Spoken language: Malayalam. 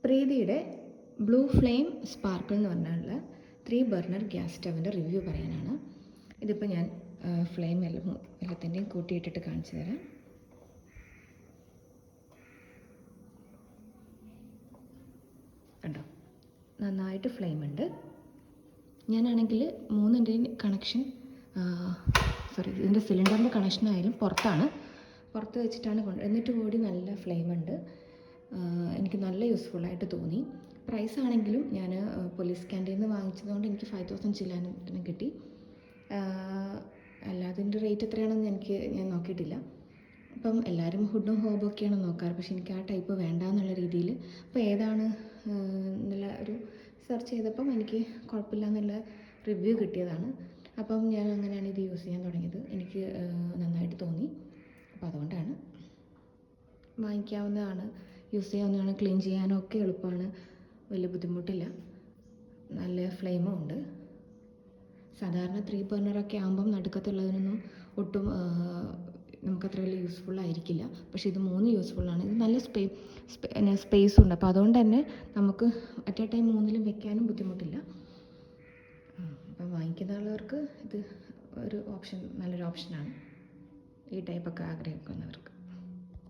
പ്രീതിയുടെ ബ്ലൂ ഫ്ലെയിം സ്പാർക്കിൾ എന്ന് പറഞ്ഞുള്ള 3 ബർണർ ഗ്യാസ് സ്റ്റവിൻ്റെ റിവ്യൂ പറയാനാണ്. ഇതിപ്പോൾ ഞാൻ ഫ്ലെയിം എല്ലാത്തിൻ്റെയും കൂട്ടിയിട്ടിട്ട് കാണിച്ചു തരാം. കണ്ടോ, നന്നായിട്ട് ഫ്ലെയിം ഉണ്ട്. ഞാനാണെങ്കിൽ 3ൻ്റെയും കണക്ഷൻ ഇതിൻ്റെ സിലിണ്ടറിൻ്റെ കണക്ഷനായാലും പുറത്ത് വെച്ചിട്ടാണ് എന്നിട്ട് കൂടി നല്ല ഫ്ലെയിം ഉണ്ട്. എനിക്ക് നല്ല യൂസ്ഫുള്ളായിട്ട് തോന്നി. പ്രൈസ് ആണെങ്കിലും ഞാൻ പോലീസ് ക്യാൻറ്റീനിൽ നിന്ന് വാങ്ങിച്ചതുകൊണ്ട് എനിക്ക് 5000 ചില്ലാനത്തിന് കിട്ടി. അല്ലാതിൻ്റെ റേറ്റ് എത്രയാണെന്ന് ഞാൻ നോക്കിയിട്ടില്ല. അപ്പം എല്ലാവരും ഹുഡും ഹോബും ഒക്കെയാണ് നോക്കാറ്, പക്ഷെ എനിക്ക് ആ ടൈപ്പ് വേണ്ട എന്നുള്ള രീതിയിൽ അപ്പോൾ ഏതാണ് എന്നുള്ള ഒരു സെർച്ച് ചെയ്തപ്പം എനിക്ക് കുഴപ്പമില്ല എന്നുള്ള റിവ്യൂ കിട്ടിയതാണ്. അപ്പം ഞാൻ അങ്ങനെയാണ് ഇത് യൂസ് ചെയ്യാൻ തുടങ്ങിയത്. എനിക്ക് നന്നായിട്ട് തോന്നി. അപ്പോൾ അതുകൊണ്ടാണ് വാങ്ങിക്കാവുന്നതാണ്, യൂസ് ചെയ്യാവുന്നതാണ്, ക്ലീൻ ചെയ്യാനും ഒക്കെ എളുപ്പമാണ്, വലിയ ബുദ്ധിമുട്ടില്ല, നല്ല ഫ്ലെയിമും ഉണ്ട്. സാധാരണ 3 ബർണറൊക്കെ ആകുമ്പം നടുക്കത്തുള്ളതിനൊന്നും ഒട്ടും നമുക്കത്ര വലിയ യൂസ്ഫുൾ ആയിരിക്കില്ല. പക്ഷേ ഇത് 3 യൂസ്ഫുള്ളാണ്. ഇത് നല്ല സ്പേസും ഉണ്ട്. അപ്പോൾ അതുകൊണ്ട് തന്നെ നമുക്ക് അറ്റ് എ ടൈം 3ലും വെക്കാനും ബുദ്ധിമുട്ടില്ല. അപ്പം വാങ്ങിക്കുന്ന ആളുകൾക്ക് ഇത് നല്ലൊരു ഓപ്ഷനാണ്, ഈ ടൈപ്പൊക്കെ ആഗ്രഹിക്കുന്നവർക്ക്.